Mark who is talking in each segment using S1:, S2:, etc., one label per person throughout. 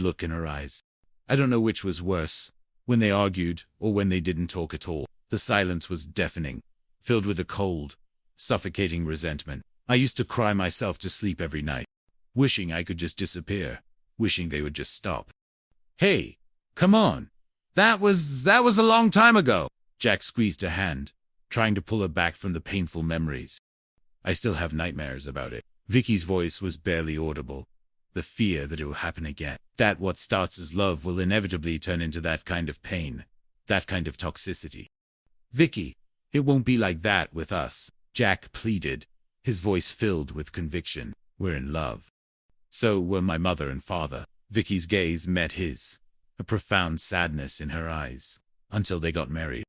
S1: look in her eyes. I don't know which was worse, when they argued or when they didn't talk at all. The silence was deafening, filled with a cold, suffocating resentment. I used to cry myself to sleep every night, wishing I could just disappear, wishing they would just stop. Hey, come on. That was a long time ago. Jack squeezed her hand, trying to pull her back from the painful memories. I still have nightmares about it. Vicky's voice was barely audible. The fear that it will happen again. That what starts as love will inevitably turn into that kind of pain, that kind of toxicity. Vicky, it won't be like that with us, Jack pleaded, his voice filled with conviction. We're in love. So were my mother and father. Vicky's gaze met his, a profound sadness in her eyes, until they got married.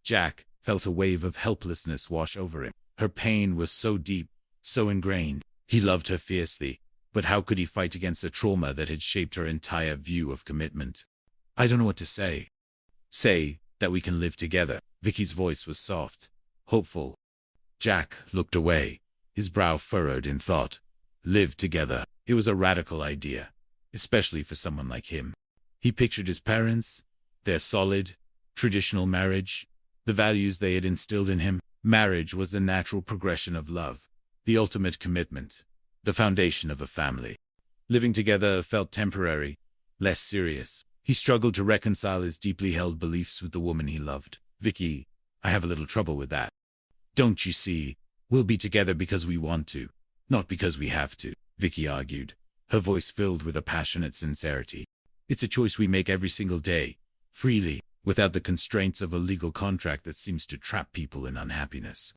S1: Jack felt a wave of helplessness wash over him. Her pain was so deep, so ingrained. He loved her fiercely, but how could he fight against a trauma that had shaped her entire view of commitment? I don't know what to say. Say that we can live together. Vicky's voice was soft, hopeful. Jack looked away, his brow furrowed in thought. Live together. It was a radical idea, especially for someone like him. He pictured his parents, their solid, traditional marriage, the values they had instilled in him. Marriage was the natural progression of love, the ultimate commitment, the foundation of a family. Living together felt temporary, less serious. He struggled to reconcile his deeply held beliefs with the woman he loved. Vicky, I have a little trouble with that. Don't you see? We'll be together because we want to, not because we have to, Vicky argued, her voice filled with a passionate sincerity. It's a choice we make every single day, freely, without the constraints of a legal contract that seems to trap people in unhappiness.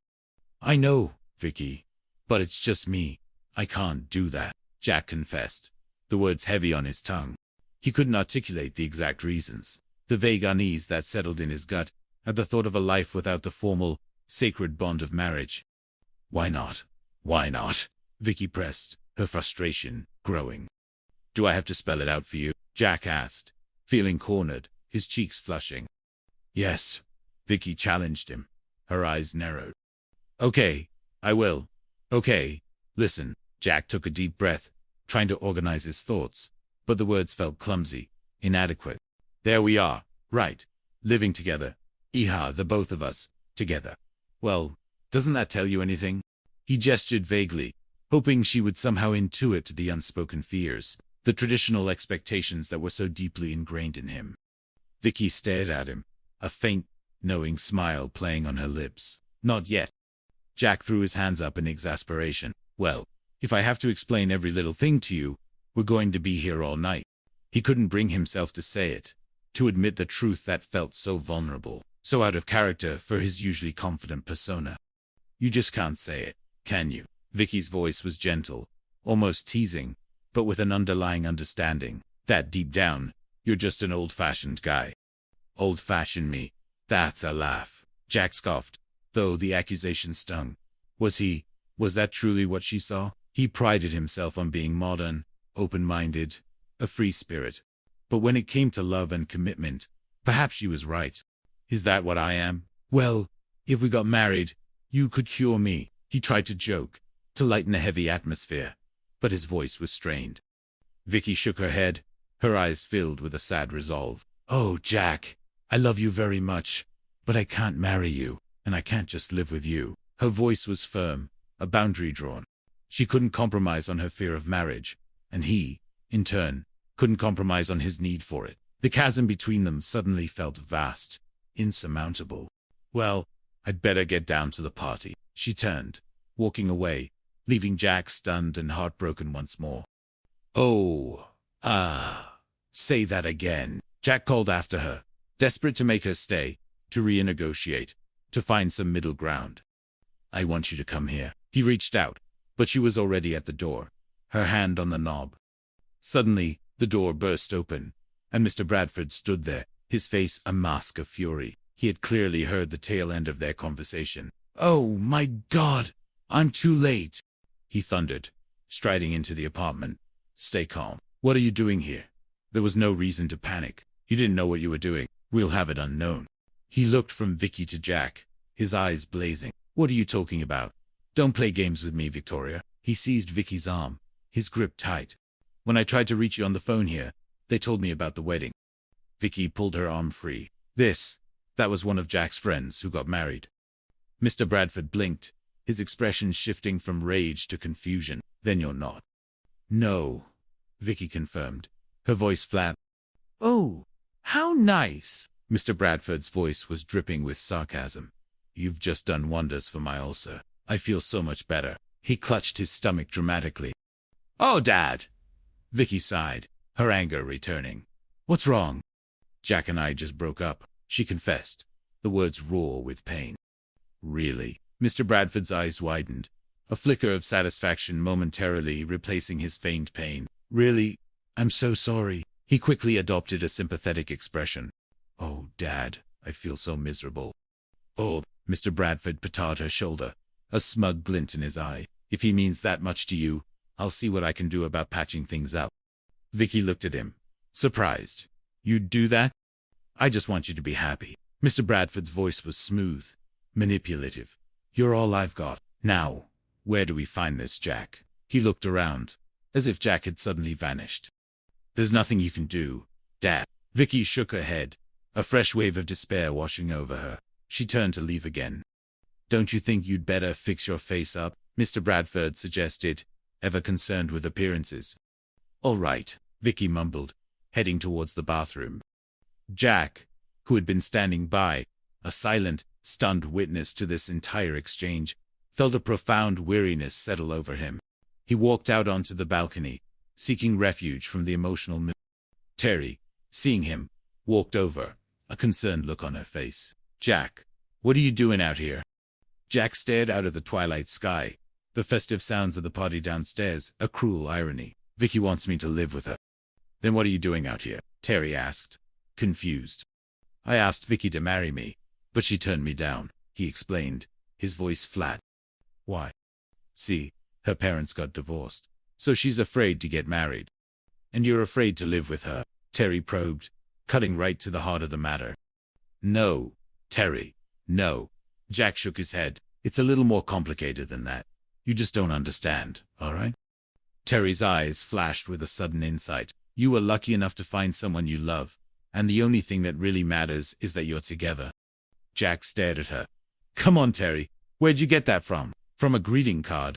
S1: I know, Vicky, but it's just me. I can't do that, Jack confessed, the words heavy on his tongue. He couldn't articulate the exact reasons. The vague unease that settled in his gut at the thought of a life without the formal, sacred bond of marriage. Why not? Why not? Vicky pressed, her frustration growing. Do I have to spell it out for you? Jack asked, feeling cornered, his cheeks flushing. Yes, Vicky challenged him, her eyes narrowed. Okay, I will. Okay, listen. Jack took a deep breath, trying to organize his thoughts, but the words felt clumsy, inadequate. There we are, right, living together. The both of us, together. Well, doesn't that tell you anything? He gestured vaguely, hoping she would somehow intuit the unspoken fears, the traditional expectations that were so deeply ingrained in him. Vicky stared at him, a faint, knowing smile playing on her lips. Not yet. Jack threw his hands up in exasperation. Well, if I have to explain every little thing to you, we're going to be here all night. He couldn't bring himself to say it, to admit the truth that felt so vulnerable, so out of character for his usually confident persona. You just can't say it, can you? Vicky's voice was gentle, almost teasing, but with an underlying understanding that deep down, you're just an old-fashioned guy. Old-fashioned me. That's a laugh. Jack scoffed, though the accusation stung. Was that truly what she saw? He prided himself on being modern, open-minded, a free spirit. But when it came to love and commitment, perhaps she was right. Is that what I am? Well, if we got married, you could cure me. He tried to joke, to lighten the heavy atmosphere, but his voice was strained. Vicky shook her head, her eyes filled with a sad resolve. Oh, Jack, I love you very much, but I can't marry you, and I can't just live with you. Her voice was firm, a boundary drawn. She couldn't compromise on her fear of marriage, and he, in turn, couldn't compromise on his need for it. The chasm between them suddenly felt vast, insurmountable. Well, I'd better get down to the party. She turned, walking away, leaving Jack stunned and heartbroken once more. Say that again, Jack called after her, desperate to make her stay, to renegotiate, to find some middle ground. I want you to come here. He reached out, but she was already at the door, her hand on the knob. Suddenly, the door burst open, and Mr. Bradford stood there, his face a mask of fury. He had clearly heard the tail end of their conversation. Oh my God, I'm too late, he thundered, striding into the apartment. Stay calm. What are you doing here? There was no reason to panic. You didn't know what you were doing. We'll have it unknown. He looked from Vicky to Jack, his eyes blazing. What are you talking about? Don't play games with me, Victoria. He seized Vicky's arm, his grip tight. When I tried to reach you on the phone here, They told me about the wedding. Vicky pulled her arm free. That was one of Jack's friends who got married. Mr. Bradford blinked, his expression shifting from rage to confusion. Then you're not. No, Vicky confirmed, her voice flat. Oh, how nice. Mr. Bradford's voice was dripping with sarcasm. You've just done wonders for my ulcer. I feel so much better. He clutched his stomach dramatically. Oh, Dad! Vicky sighed, her anger returning. What's wrong? Jack and I just broke up, she confessed, the words raw with pain. Really? Mr. Bradford's eyes widened, a flicker of satisfaction momentarily replacing his feigned pain. Really? I'm so sorry. He quickly adopted a sympathetic expression. Oh, Dad, I feel so miserable. Oh, Mr. Bradford patted her shoulder, a smug glint in his eye. If he means that much to you, I'll see what I can do about patching things up. Vicky looked at him, surprised. You'd do that? I just want you to be happy. Mr. Bradford's voice was smooth, manipulative. You're all I've got. Now, where do we find this Jack? He looked around, as if Jack had suddenly vanished. There's nothing you can do, Dad. Vicky shook her head, a fresh wave of despair washing over her. She turned to leave again. Don't you think you'd better fix your face up? Mr. Bradford suggested, ever concerned with appearances. All right, Vicky mumbled, heading towards the bathroom. Jack, who had been standing by, a silent, stunned witness to this entire exchange, felt a profound weariness settle over him. He walked out onto the balcony, seeking refuge from the emotional mood. Terry, seeing him, walked over, a concerned look on her face. Jack, what are you doing out here? Jack stared out at the twilight sky, the festive sounds of the party downstairs, a cruel irony. Vicky wants me to live with her. Then what are you doing out here? Terry asked, confused. I asked Vicky to marry me, but she turned me down, he explained, his voice flat. Why? See, her parents got divorced, so she's afraid to get married. And you're afraid to live with her, Terry probed, cutting right to the heart of the matter. No, Terry, no. Jack shook his head. It's a little more complicated than that. You just don't understand, all right? Terry's eyes flashed with a sudden insight. You were lucky enough to find someone you love, and the only thing that really matters is that you're together. Jack stared at her. Come on, Terry. Where'd you get that from? From a greeting card.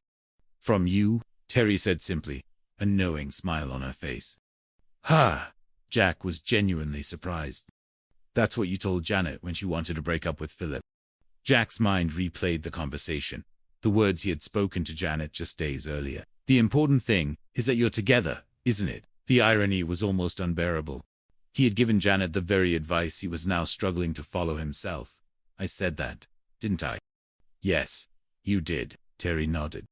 S1: From you, Terry said simply, a knowing smile on her face. Ha! Jack was genuinely surprised. That's what you told Janet when she wanted to break up with Philip. Jack's mind replayed the conversation, the words he had spoken to Janet just days earlier. The important thing is that you're together, isn't it? The irony was almost unbearable. He had given Janet the very advice he was now struggling to follow himself. I said that, didn't I? Yes, you did, Terry nodded.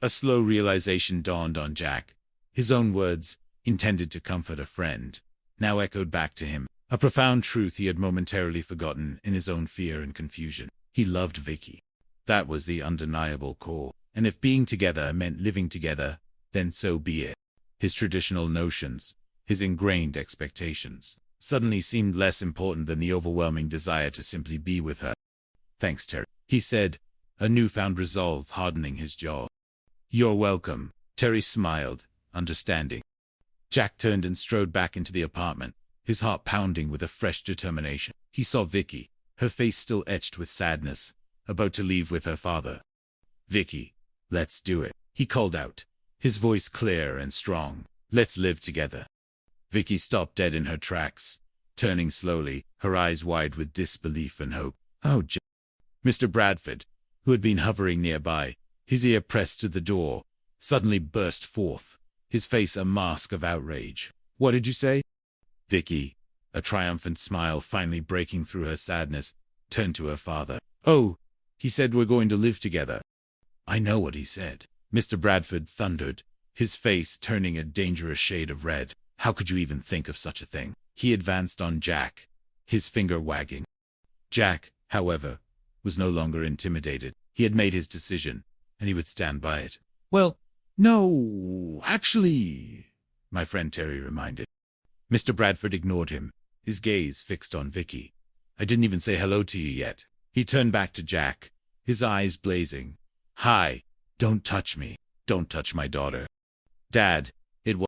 S1: A slow realization dawned on Jack. His own words, intended to comfort a friend, now echoed back to him, a profound truth he had momentarily forgotten in his own fear and confusion. He loved Vicky. That was the undeniable core, and if being together meant living together, then so be it. His traditional notions, his ingrained expectations, suddenly seemed less important than the overwhelming desire to simply be with her. Thanks, Terry, he said, a newfound resolve hardening his jaw. You're welcome, Terry smiled, understanding. Jack turned and strode back into the apartment, his heart pounding with a fresh determination. He saw Vicky, her face still etched with sadness, about to leave with her father. Vicky, let's do it, he called out, his voice clear and strong. Let's live together. Vicky stopped dead in her tracks, turning slowly, her eyes wide with disbelief and hope. Oh, Mr. Bradford, who had been hovering nearby, his ear pressed to the door, suddenly burst forth, his face a mask of outrage. What did you say? Vicky, a triumphant smile finally breaking through her sadness, turned to her father. Oh, he said we're going to live together. I know what he said, Mr. Bradford thundered, his face turning a dangerous shade of red. How could you even think of such a thing? He advanced on Jack, his finger wagging. Jack, however, was no longer intimidated. He had made his decision, and he would stand by it. Well, no, actually, my friend Terry reminded. Mr. Bradford ignored him, his gaze fixed on Vicky. I didn't even say hello to you yet. He turned back to Jack, his eyes blazing. Hi, don't touch me. Don't touch my daughter. Dad,